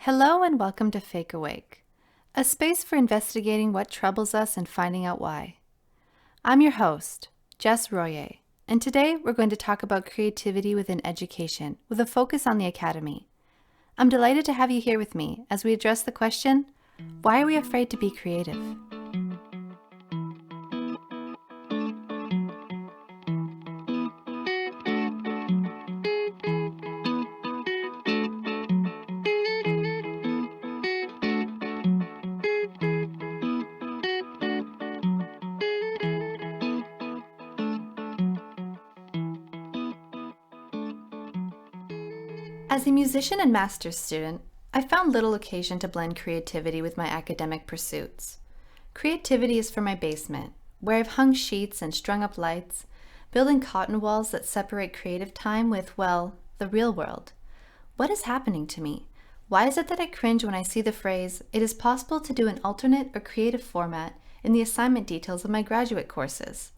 Hello and welcome to Fake Awake, a space for investigating what troubles us and finding out why. I'm your host, Jess Royer, and today we're going to talk about creativity within education with a focus on the academy. I'm delighted to have you here with me as we address the question, why are we afraid to be creative? As a musician and master's student, I found little occasion to blend creativity with my academic pursuits. Creativity is for my basement, where I've hung sheets and strung up lights, building cotton walls that separate creative time with, well, the real world. What is happening to me? Why is it that I cringe when I see the phrase, "It is possible to do an alternate or creative format" in the assignment details of my graduate courses?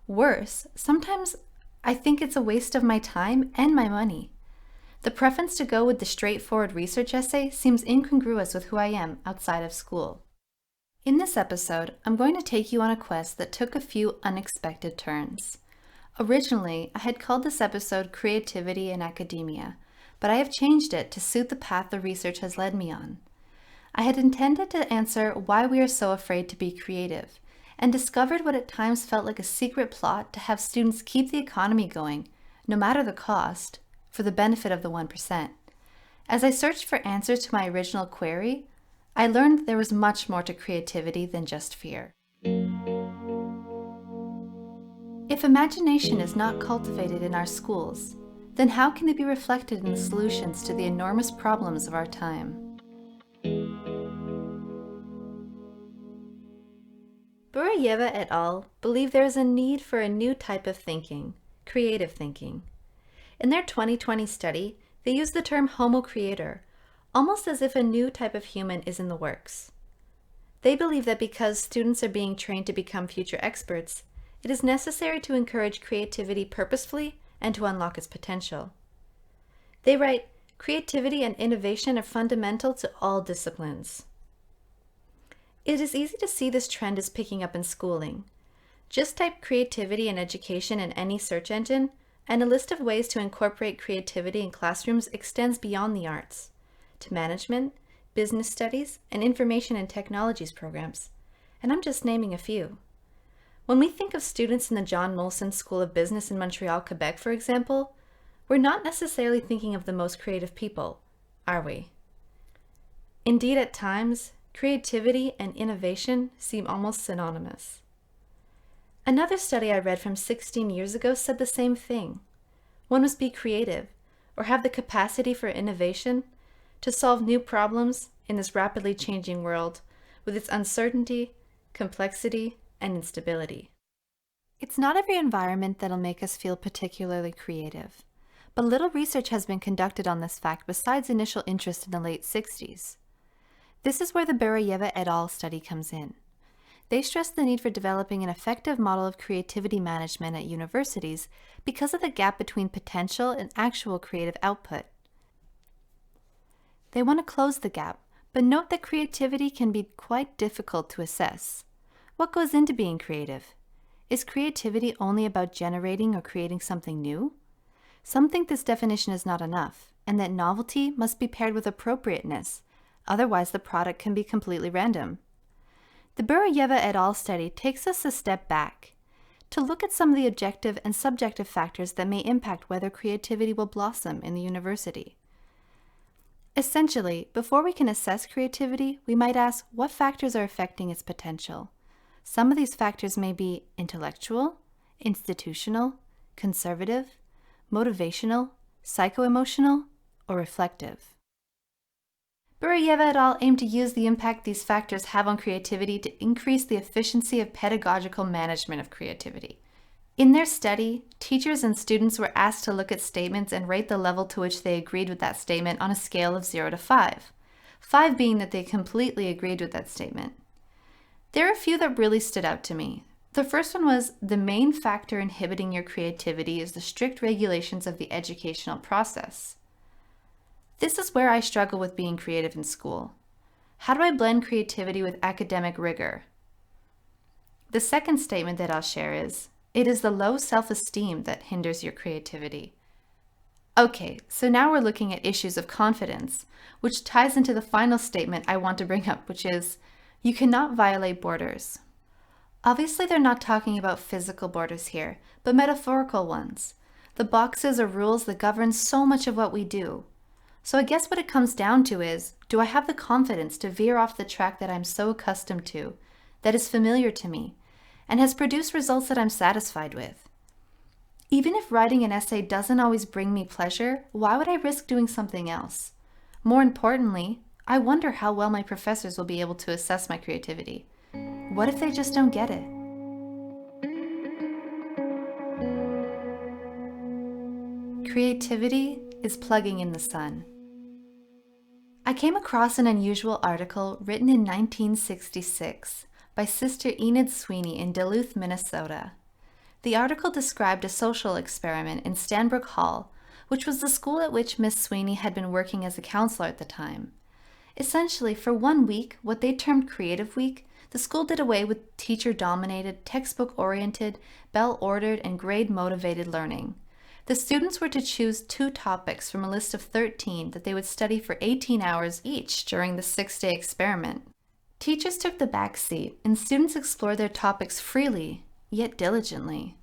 Worse, sometimes I think it's a waste of my time and my money. The preference to go with the straightforward research essay seems incongruous with who I am outside of school. In this episode, I'm going to take you on a quest that took a few unexpected turns. Originally, I had called this episode Creativity in Academia, but I have changed it to suit the path the research has led me on. I had intended to answer why we are so afraid to be creative, and discovered what at times felt like a secret plot to have students keep the economy going, no matter the cost, for the benefit of the 1%. As I searched for answers to my original query, I learned there was much more to creativity than just fear. If imagination is not cultivated in our schools, then how can it be reflected in the solutions to the enormous problems of our time? Burayeva et al. Believe there is a need for a new type of thinking, creative thinking. In their 2020 study, they use the term Homo creator, almost as if a new type of human is in the works. They believe that because students are being trained to become future experts, it is necessary to encourage creativity purposefully and to unlock its potential. They write, "Creativity and innovation are fundamental to all disciplines." It is easy to see this trend is picking up in schooling. Just type creativity and education in any search engine, and a list of ways to incorporate creativity in classrooms extends beyond the arts, to management, business studies, and information and technologies programs. And I'm just naming a few. When we think of students in the John Molson School of Business in Montreal, Quebec, for example, we're not necessarily thinking of the most creative people, are we? Indeed, at times, creativity and innovation seem almost synonymous. Another study I read from 16 years ago said the same thing. One must be creative, or have the capacity for innovation, to solve new problems in this rapidly changing world with its uncertainty, complexity, and instability. It's not every environment that'll make us feel particularly creative, but little research has been conducted on this fact besides initial interest in the late 60s. This is where the Burayeva et al. Study comes in. They stress the need for developing an effective model of creativity management at universities because of the gap between potential and actual creative output. They want to close the gap, but note that creativity can be quite difficult to assess. What goes into being creative? Is creativity only about generating or creating something new? Some think this definition is not enough, and that novelty must be paired with appropriateness, otherwise the product can be completely random. The Burayeva et al. Study takes us a step back to look at some of the objective and subjective factors that may impact whether creativity will blossom in the university. Essentially, before we can assess creativity, we might ask what factors are affecting its potential. Some of these factors may be intellectual, institutional, conservative, motivational, psycho-emotional, or reflective. Burayeva et al. Aim to use the impact these factors have on creativity to increase the efficiency of pedagogical management of creativity. In their study, teachers and students were asked to look at statements and rate the level to which they agreed with that statement on a scale of 0 to 5, 5 being that they completely agreed with that statement. There are a few that really stood out to me. The first one was, the main factor inhibiting your creativity is the strict regulations of the educational process. This is where I struggle with being creative in school. How do I blend creativity with academic rigor? The second statement that I'll share is, it is the low self-esteem that hinders your creativity. Okay, so now we're looking at issues of confidence, which ties into the final statement I want to bring up, which is, you cannot violate borders. Obviously, they're not talking about physical borders here, but metaphorical ones. The boxes or rules that govern so much of what we do. So I guess what it comes down to is, do I have the confidence to veer off the track that I'm so accustomed to, that is familiar to me, and has produced results that I'm satisfied with? Even if writing an essay doesn't always bring me pleasure, why would I risk doing something else? More importantly, I wonder how well my professors will be able to assess my creativity. What if they just don't get it? Creativity is plugging in the sun. I came across an unusual article written in 1966 by Sister Enid Sweeney in Duluth, Minnesota. The article described a social experiment in Stanbrook Hall, which was the school at which Miss Sweeney had been working as a counselor at the time. Essentially, for 1 week, what they termed Creative Week, the school did away with teacher-dominated, textbook-oriented, bell-ordered, and grade-motivated learning. The students were to choose 2 topics from a list of 13 that they would study for 18 hours each during the 6-day experiment. Teachers took the back seat, and students explored their topics freely, yet diligently.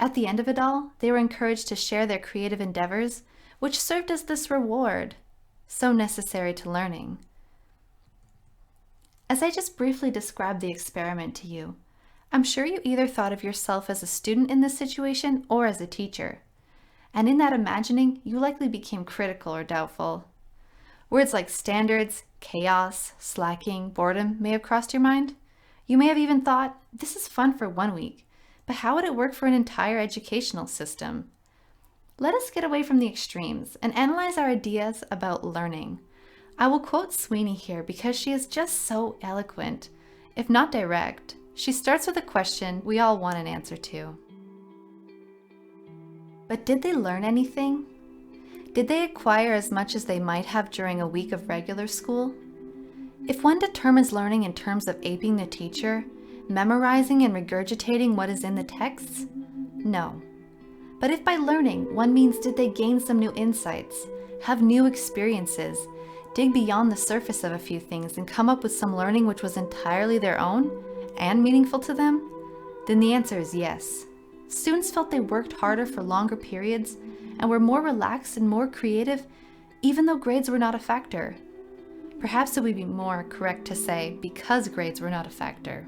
At the end of it all, they were encouraged to share their creative endeavors, which served as this reward, so necessary to learning. As I just briefly described the experiment to you, I'm sure you either thought of yourself as a student in this situation or as a teacher. And in that imagining, you likely became critical or doubtful. Words like standards, chaos, slacking, boredom may have crossed your mind. You may have even thought, this is fun for 1 week, but how would it work for an entire educational system? Let us get away from the extremes and analyze our ideas about learning. I will quote Sweeney here because she is just so eloquent, if not direct. She starts with a question we all want an answer to. But did they learn anything? Did they acquire as much as they might have during a week of regular school? If one determines learning in terms of aping the teacher, memorizing and regurgitating what is in the texts, no. But if by learning one means did they gain some new insights, have new experiences, dig beyond the surface of a few things and come up with some learning which was entirely their own and meaningful to them, then the answer is yes. Students felt they worked harder for longer periods and were more relaxed and more creative, even though grades were not a factor. Perhaps it would be more correct to say because grades were not a factor.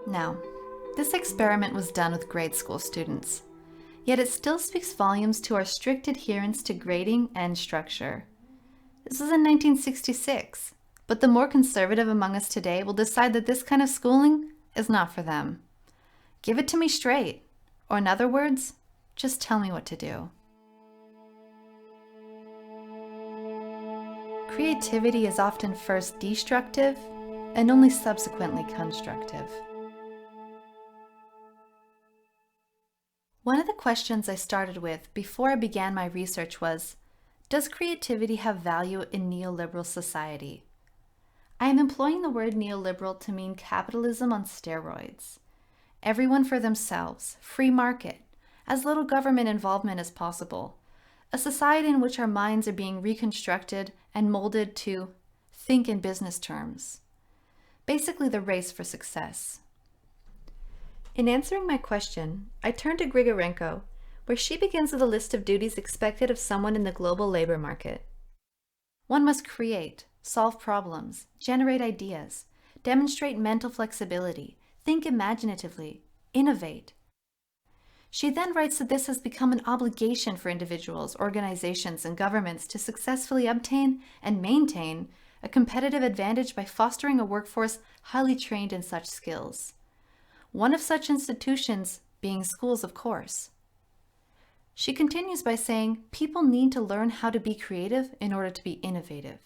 Now, this experiment was done with grade school students, yet it still speaks volumes to our strict adherence to grading and structure. This was in 1966, but the more conservative among us today will decide that this kind of schooling is not for them. Give it to me straight, or in other words, just tell me what to do. Creativity is often first destructive and only subsequently constructive. One of the questions I started with before I began my research was, does creativity have value in neoliberal society? I am employing the word neoliberal to mean capitalism on steroids. Everyone for themselves, free market, as little government involvement as possible, a society in which our minds are being reconstructed and molded to think in business terms. Basically the race for success. In answering my question, I turned to Grigorenko, where she begins with a list of duties expected of someone in the global labor market. One must create, solve problems, generate ideas, demonstrate mental flexibility, think imaginatively, innovate. She then writes that this has become an obligation for individuals, organizations, and governments to successfully obtain and maintain a competitive advantage by fostering a workforce highly trained in such skills. One of such institutions being schools, of course. She continues by saying, people need to learn how to be creative in order to be innovative.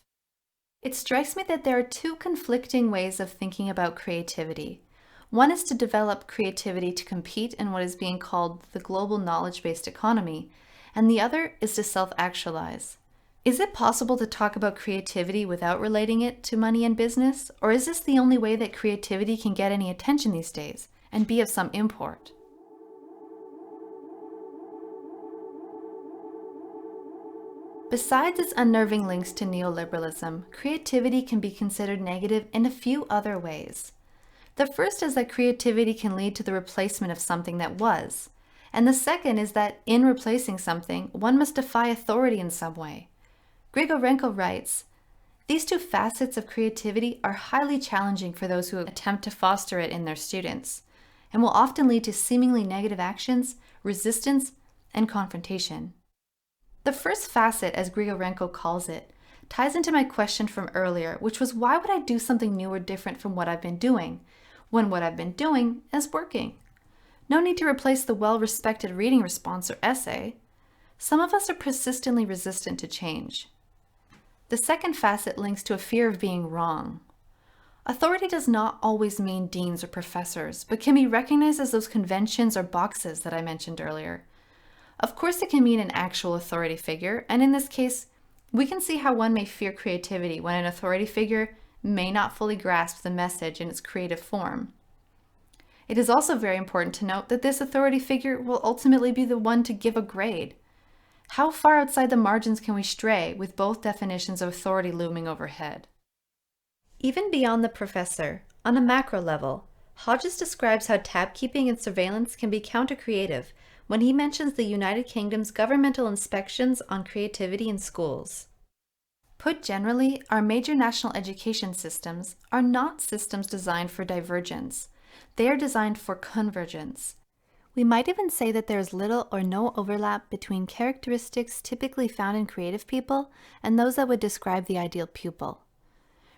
It strikes me that there are 2 conflicting ways of thinking about creativity. One is to develop creativity to compete in what is being called the global knowledge-based economy, and the other is to self-actualize. Is it possible to talk about creativity without relating it to money and business, or is this the only way that creativity can get any attention these days and be of some import? Besides its unnerving links to neoliberalism, creativity can be considered negative in a few other ways. The first is that creativity can lead to the replacement of something that was, and the second is that in replacing something, one must defy authority in some way. Grigorenko writes, "These two facets of creativity are highly challenging for those who attempt to foster it in their students, and will often lead to seemingly negative actions, resistance, and confrontation." The first facet, as Grigorenko calls it, ties into my question from earlier, which was why would I do something new or different from what I've been doing, when what I've been doing is working? No need to replace the well-respected reading response or essay. Some of us are persistently resistant to change. The second facet links to a fear of being wrong. Authority does not always mean deans or professors, but can be recognized as those conventions or boxes that I mentioned earlier. Of course, it can mean an actual authority figure, and in this case, we can see how one may fear creativity when an authority figure may not fully grasp the message in its creative form. It is also very important to note that this authority figure will ultimately be the one to give a grade. How far outside the margins can we stray with both definitions of authority looming overhead? Even beyond the professor, on a macro level, Hodges describes how tab-keeping and surveillance can be counter-creative when he mentions the United Kingdom's governmental inspections on creativity in schools. Put generally, our major national education systems are not systems designed for divergence. They are designed for convergence. We might even say that there is little or no overlap between characteristics typically found in creative people and those that would describe the ideal pupil.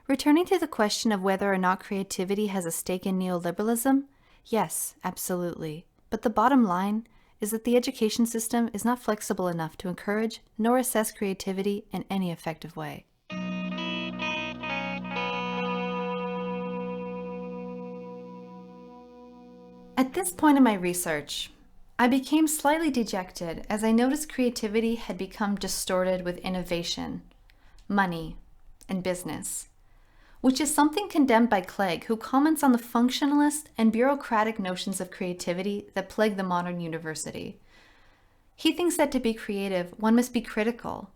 Returning to the question of whether or not creativity has a stake in neoliberalism, yes, absolutely. But the bottom line is that the education system is not flexible enough to encourage nor assess creativity in any effective way. At this point in my research, I became slightly dejected as I noticed creativity had become distorted with innovation, money, and business, which is something condemned by Clegg, who comments on the functionalist and bureaucratic notions of creativity that plague the modern university. He thinks that to be creative, one must be critical,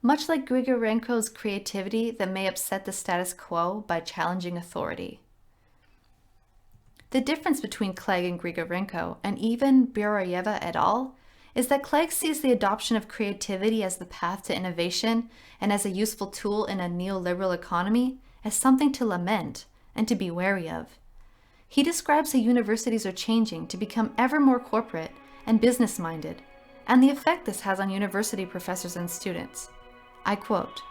much like Grigorenko's creativity that may upset the status quo by challenging authority. The difference between Clegg and Grigorenko, and even Biroyeva et al., is that Clegg sees the adoption of creativity as the path to innovation and as a useful tool in a neoliberal economy as something to lament and to be wary of. He describes how universities are changing to become ever more corporate and business-minded, and the effect this has on university professors and students. I quote,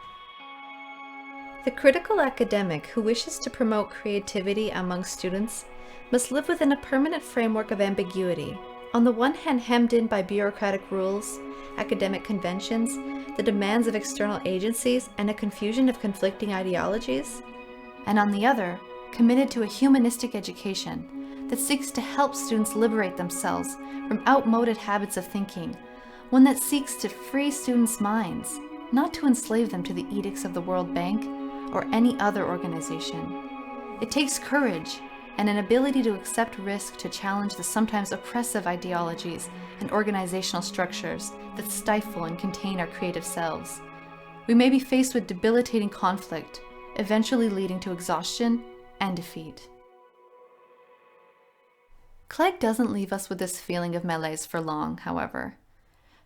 "The critical academic who wishes to promote creativity among students must live within a permanent framework of ambiguity, on the one hand hemmed in by bureaucratic rules, academic conventions, the demands of external agencies, and a confusion of conflicting ideologies, and on the other, committed to a humanistic education that seeks to help students liberate themselves from outmoded habits of thinking, one that seeks to free students' minds, not to enslave them to the edicts of the World Bank or any other organization. It takes courage and an ability to accept risk to challenge the sometimes oppressive ideologies and organizational structures that stifle and contain our creative selves. We may be faced with debilitating conflict, eventually leading to exhaustion and defeat." Clegg doesn't leave us with this feeling of malaise for long, however.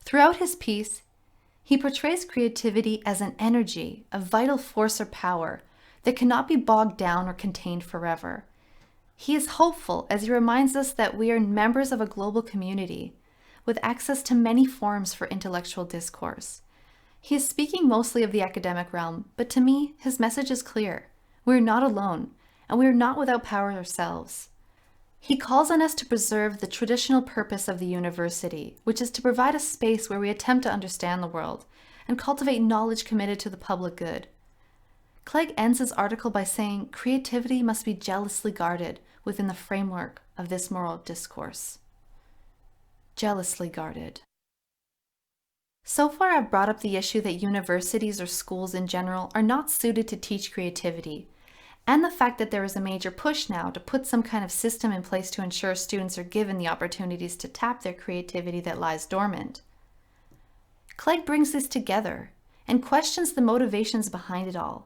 Throughout his piece, he portrays creativity as an energy, a vital force or power that cannot be bogged down or contained forever. He is hopeful as he reminds us that we are members of a global community with access to many forums for intellectual discourse. He is speaking mostly of the academic realm, but to me, his message is clear. We are not alone, and we are not without power ourselves. He calls on us to preserve the traditional purpose of the university, which is to provide a space where we attempt to understand the world and cultivate knowledge committed to the public good. Clegg ends his article by saying creativity must be jealously guarded within the framework of this moral discourse. Jealously guarded. So far, I've brought up the issue that universities or schools in general are not suited to teach creativity, and the fact that there is a major push now to put some kind of system in place to ensure students are given the opportunities to tap their creativity that lies dormant. Clegg brings this together and questions the motivations behind it all.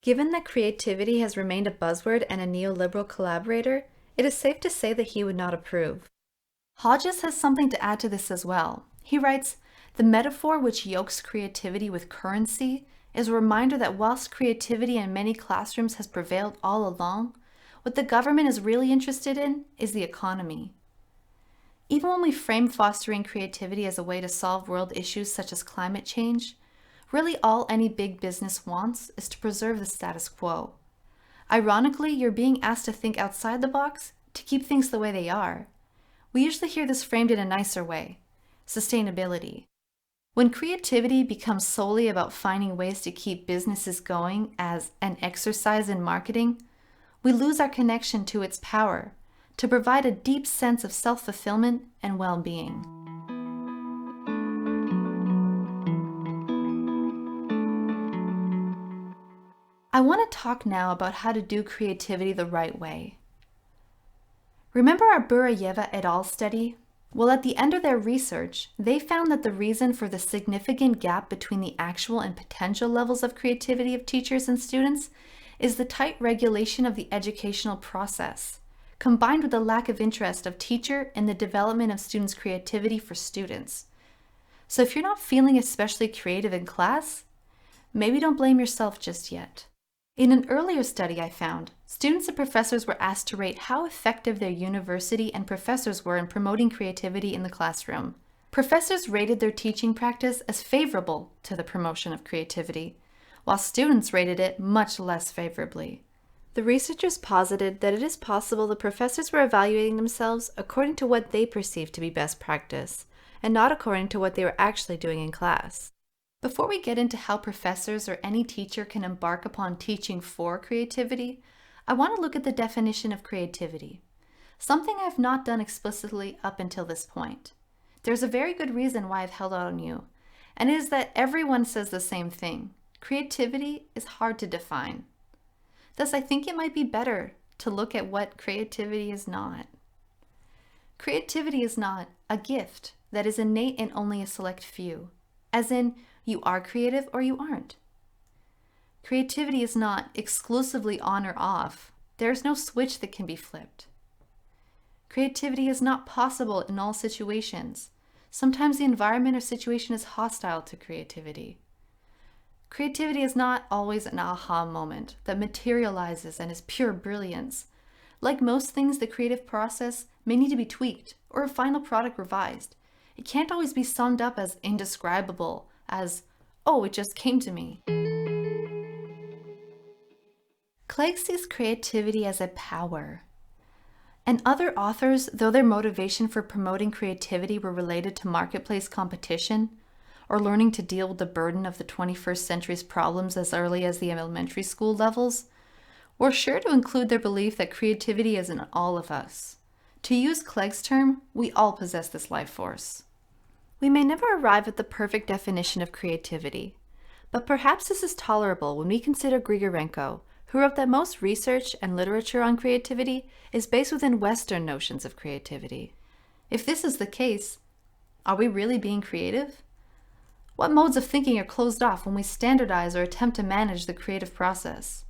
Given that creativity has remained a buzzword and a neoliberal collaborator, it is safe to say that he would not approve. Hodges has something to add to this as well. He writes, "The metaphor which yokes creativity with currency is a reminder that whilst creativity in many classrooms has prevailed all along, what the government is really interested in is the economy." Even when we frame fostering creativity as a way to solve world issues such as climate change, really all any big business wants is to preserve the status quo. Ironically, you're being asked to think outside the box to keep things the way they are. We usually hear this framed in a nicer way: sustainability. When creativity becomes solely about finding ways to keep businesses going as an exercise in marketing, we lose our connection to its power to provide a deep sense of self-fulfillment and well-being. I want to talk now about how to do creativity the right way. Remember our Burayeva et al. Study? Well, at the end of their research, they found that the reason for the significant gap between the actual and potential levels of creativity of teachers and students is the tight regulation of the educational process, combined with the lack of interest of teacher in the development of students' creativity for students. So if you're not feeling especially creative in class, maybe don't blame yourself just yet. In an earlier study I found, students and professors were asked to rate how effective their university and professors were in promoting creativity in the classroom. Professors rated their teaching practice as favorable to the promotion of creativity, while students rated it much less favorably. The researchers posited that it is possible the professors were evaluating themselves according to what they perceived to be best practice, and not according to what they were actually doing in class. Before we get into how professors or any teacher can embark upon teaching for creativity, I want to look at the definition of creativity, something I have not done explicitly up until this point. There's a very good reason why I've held out on you, and it is that everyone says the same thing. Creativity is hard to define. Thus, I think it might be better to look at what creativity is not. Creativity is not a gift that is innate in only a select few, as in, you are creative or you aren't. Creativity is not exclusively on or off. There's no switch that can be flipped. Creativity is not possible in all situations. Sometimes the environment or situation is hostile to creativity. Creativity is not always an aha moment that materializes and is pure brilliance. Like most things, the creative process may need to be tweaked or a final product revised. It can't always be summed up as indescribable, as, "Oh, it just came to me." Clegg sees creativity as a power. And other authors, though their motivation for promoting creativity were related to marketplace competition, or learning to deal with the burden of the 21st century's problems as early as the elementary school levels, were sure to include their belief that creativity is in all of us. To use Clegg's term, we all possess this life force. We may never arrive at the perfect definition of creativity, but perhaps this is tolerable when we consider Grigorenko, who wrote that most research and literature on creativity is based within Western notions of creativity. If this is the case, are we really being creative? What modes of thinking are closed off when we standardize or attempt to manage the creative process?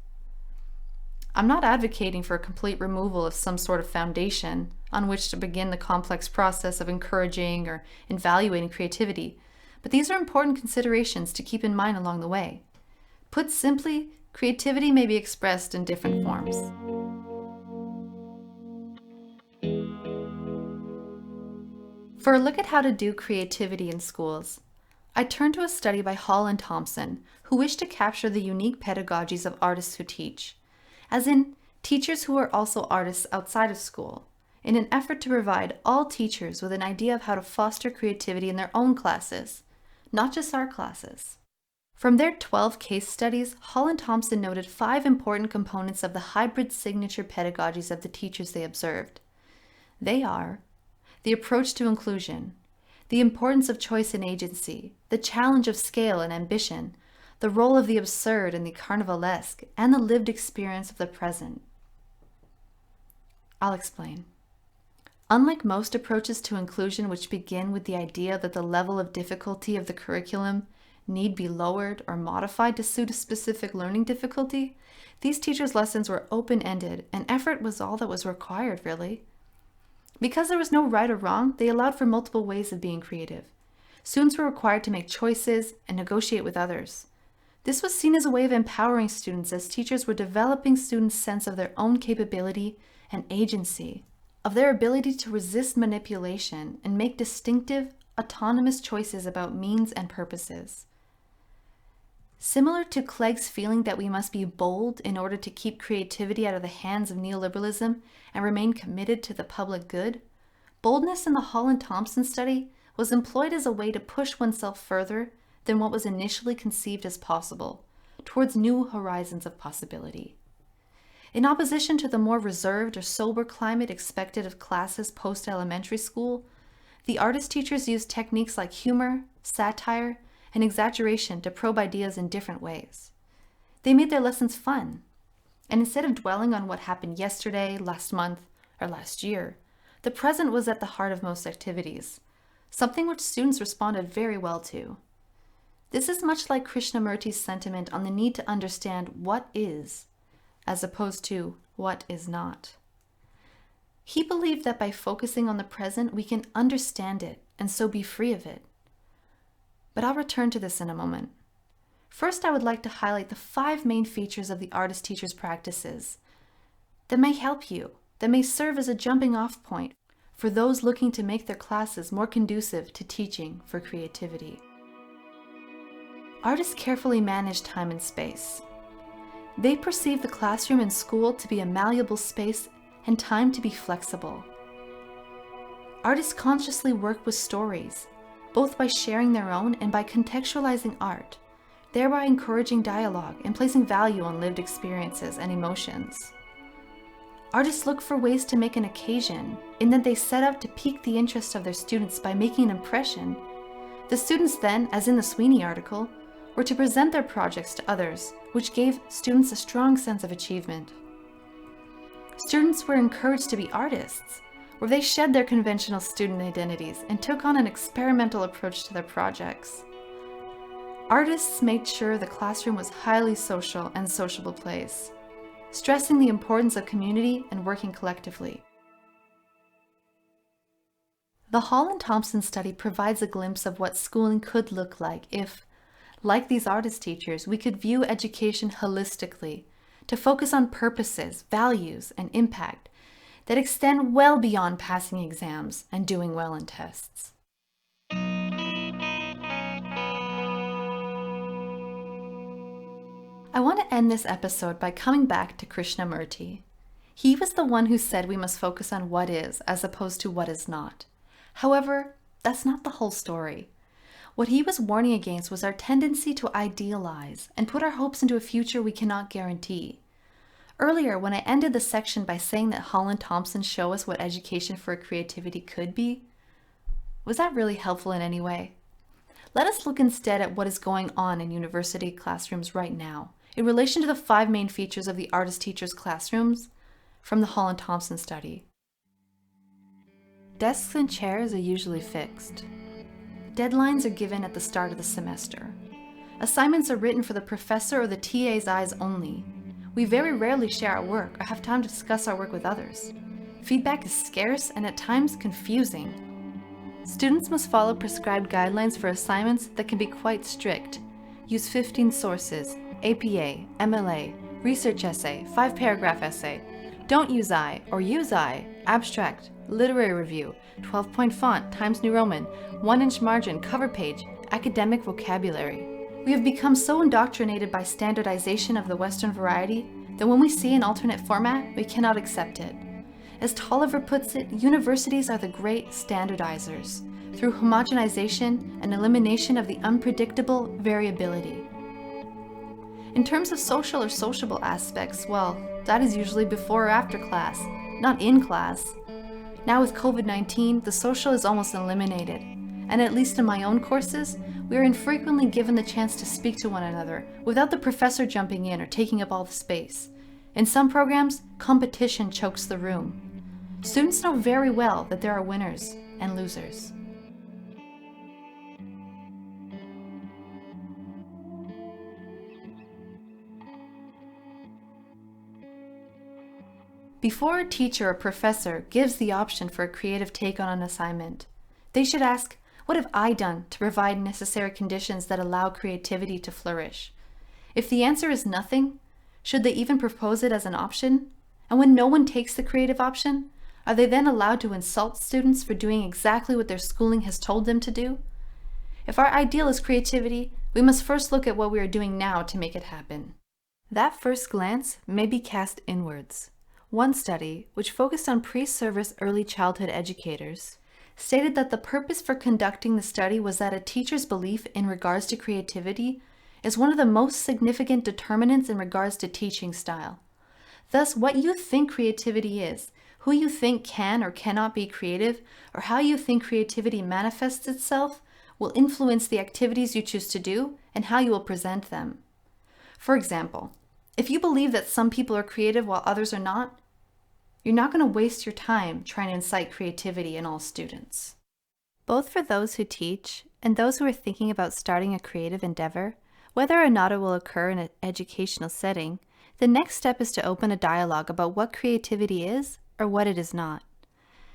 I'm not advocating for a complete removal of some sort of foundation on which to begin the complex process of encouraging or evaluating creativity, but these are important considerations to keep in mind along the way. Put simply, creativity may be expressed in different forms. For a look at how to do creativity in schools, I turn to a study by Hall and Thompson, who wish to capture the unique pedagogies of artists who teach, as in teachers who are also artists outside of school, in an effort to provide all teachers with an idea of how to foster creativity in their own classes, not just our classes. From their 12 case studies, Hall and Thompson noted 5 important components of the hybrid signature pedagogies of the teachers they observed. They are the approach to inclusion, the importance of choice and agency, the challenge of scale and ambition, the role of the absurd and the carnivalesque, and the lived experience of the present. I'll explain. Unlike most approaches to inclusion, which begin with the idea that the level of difficulty of the curriculum need be lowered or modified to suit a specific learning difficulty, these teachers' lessons were open-ended, and effort was all that was required, really. Because there was no right or wrong, they allowed for multiple ways of being creative. Students were required to make choices and negotiate with others. This was seen as a way of empowering students, as teachers were developing students' sense of their own capability and agency, of their ability to resist manipulation and make distinctive, autonomous choices about means and purposes. Similar to Clegg's feeling that we must be bold in order to keep creativity out of the hands of neoliberalism and remain committed to the public good, boldness in the Hall and Thompson study was employed as a way to push oneself further than what was initially conceived as possible, towards new horizons of possibility. In opposition to the more reserved or sober climate expected of classes post-elementary school, the artist teachers used techniques like humor, satire, and exaggeration to probe ideas in different ways. They made their lessons fun, and instead of dwelling on what happened yesterday, last month, or last year, the present was at the heart of most activities, something which students responded very well to. This is much like Krishnamurti's sentiment on the need to understand what is, as opposed to what is not. He believed that by focusing on the present, we can understand it and so be free of it. But I'll return to this in a moment. First, I would like to highlight the 5 main features of the artist-teacher's practices that may help you, that may serve as a jumping-off point for those looking to make their classes more conducive to teaching for creativity. Artists carefully manage time and space. They perceive the classroom and school to be a malleable space and time to be flexible. Artists consciously work with stories, both by sharing their own and by contextualizing art, thereby encouraging dialogue and placing value on lived experiences and emotions. Artists look for ways to make an occasion, in that they set out to pique the interest of their students by making an impression. The students then, as in the Sweeney article, were to present their projects to others, which gave students a strong sense of achievement. Students were encouraged to be artists, where they shed their conventional student identities and took on an experimental approach to their projects. Artists made sure the classroom was a highly social and sociable place, stressing the importance of community and working collectively. The Hall and Thompson study provides a glimpse of what schooling could look like if, like these artist teachers, we could view education holistically, to focus on purposes, values, and impact that extend well beyond passing exams and doing well in tests. I want to end this episode by coming back to Krishnamurti. He was the one who said we must focus on what is as opposed to what is not. However, that's not the whole story. What he was warning against was our tendency to idealize and put our hopes into a future we cannot guarantee. Earlier, when I ended the section by saying that Hall and Thompson show us what education for creativity could be, was that really helpful in any way? Let us look instead at what is going on in university classrooms right now, in relation to the 5 main features of the artist-teachers' classrooms from the Hall and Thompson study. Desks and chairs are usually fixed. Deadlines are given at the start of the semester. Assignments are written for the professor or the TA's eyes only. We very rarely share our work or have time to discuss our work with others. Feedback is scarce and at times confusing. Students must follow prescribed guidelines for assignments that can be quite strict. Use 15 sources, APA, MLA, research essay, 5-paragraph essay. Don't use I or use I, abstract, literary review, 12-point font, Times New Roman, 1-inch margin, cover page, academic vocabulary. We have become so indoctrinated by standardization of the Western variety that when we see an alternate format, we cannot accept it. As Tolliver puts it, universities are the great standardizers, through homogenization and elimination of the unpredictable variability. In terms of social or sociable aspects, well, that is usually before or after class, not in class. Now with COVID-19, the social is almost eliminated, and at least in my own courses, we are infrequently given the chance to speak to one another without the professor jumping in or taking up all the space. In some programs, competition chokes the room. Students know very well that there are winners and losers. Before a teacher or professor gives the option for a creative take on an assignment, they should ask, what have I done to provide necessary conditions that allow creativity to flourish? If the answer is nothing, should they even propose it as an option? And when no one takes the creative option, are they then allowed to insult students for doing exactly what their schooling has told them to do? If our ideal is creativity, we must first look at what we are doing now to make it happen. That first glance may be cast inwards. One study, which focused on pre-service early childhood educators, stated that the purpose for conducting the study was that a teacher's belief in regards to creativity is one of the most significant determinants in regards to teaching style. Thus, what you think creativity is, who you think can or cannot be creative, or how you think creativity manifests itself will influence the activities you choose to do and how you will present them. For example, if you believe that some people are creative while others are not, you're not going to waste your time trying to incite creativity in all students. Both for those who teach and those who are thinking about starting a creative endeavor, whether or not it will occur in an educational setting, the next step is to open a dialogue about what creativity is or what it is not.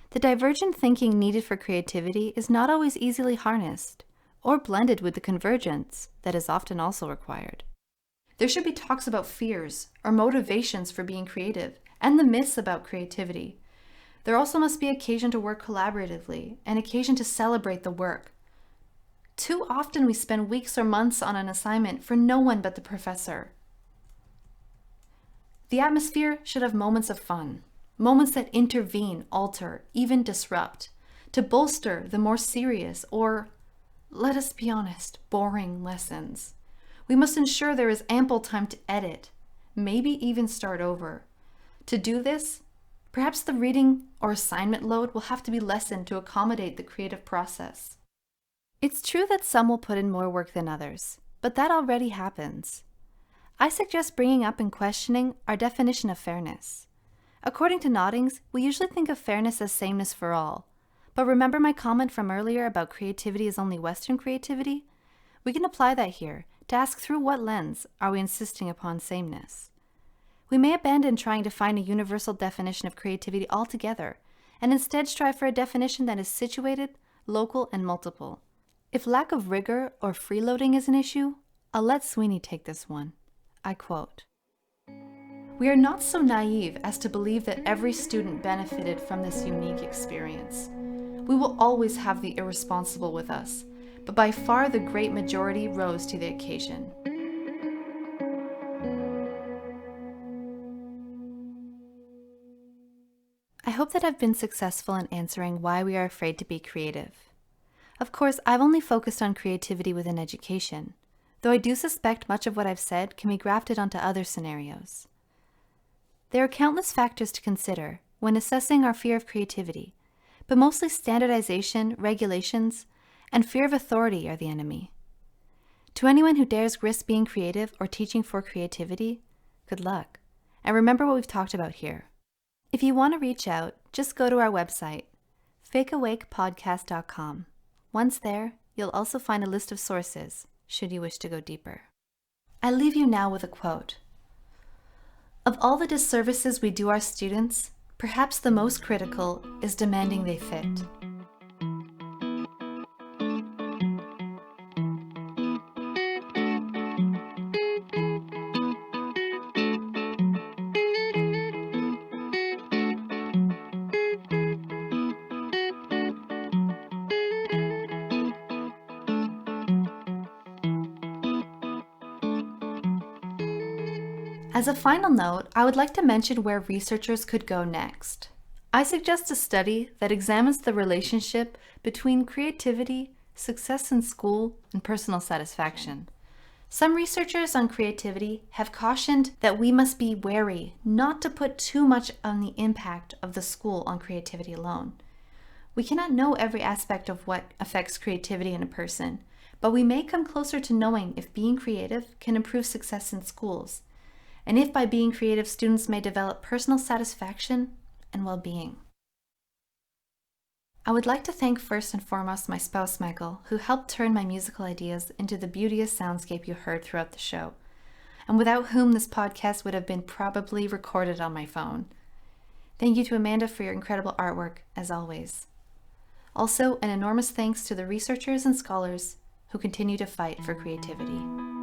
The divergent thinking needed for creativity is not always easily harnessed or blended with the convergence that is often also required. There should be talks about fears or motivations for being creative and the myths about creativity. There also must be occasion to work collaboratively and occasion to celebrate the work. Too often we spend weeks or months on an assignment for no one but the professor. The atmosphere should have moments of fun, moments that intervene, alter, even disrupt, to bolster the more serious or, let us be honest, boring lessons. We must ensure there is ample time to edit, maybe even start over. To do this, perhaps the reading or assignment load will have to be lessened to accommodate the creative process. It's true that some will put in more work than others, but that already happens. I suggest bringing up and questioning our definition of fairness. According to Noddings, we usually think of fairness as sameness for all, but remember my comment from earlier about creativity is only Western creativity? We can apply that here to ask through what lens are we insisting upon sameness. We may abandon trying to find a universal definition of creativity altogether and instead strive for a definition that is situated, local, and multiple. If lack of rigor or freeloading is an issue, I'll let Sweeney take this one. I quote, "We are not so naive as to believe that every student benefited from this unique experience. We will always have the irresponsible with us, but by far the great majority rose to the occasion." I hope that I've been successful in answering why we are afraid to be creative. Of course, I've only focused on creativity within education, though I do suspect much of what I've said can be grafted onto other scenarios. There are countless factors to consider when assessing our fear of creativity, but mostly standardization, regulations, and fear of authority are the enemy. To anyone who dares risk being creative or teaching for creativity, good luck. And remember what we've talked about here. If you want to reach out, just go to our website, fakeawakepodcast.com. Once there, you'll also find a list of sources, should you wish to go deeper. I leave you now with a quote. "Of all the disservices we do our students, perhaps the most critical is demanding they fit." As a final note, I would like to mention where researchers could go next. I suggest a study that examines the relationship between creativity, success in school, and personal satisfaction. Some researchers on creativity have cautioned that we must be wary not to put too much on the impact of the school on creativity alone. We cannot know every aspect of what affects creativity in a person, but we may come closer to knowing if being creative can improve success in schools, and if by being creative students may develop personal satisfaction and well-being. I would like to thank first and foremost my spouse Michael, who helped turn my musical ideas into the beauteous soundscape you heard throughout the show, and without whom this podcast would have been probably recorded on my phone. Thank you to Amanda for your incredible artwork, as always. Also, an enormous thanks to the researchers and scholars who continue to fight for creativity.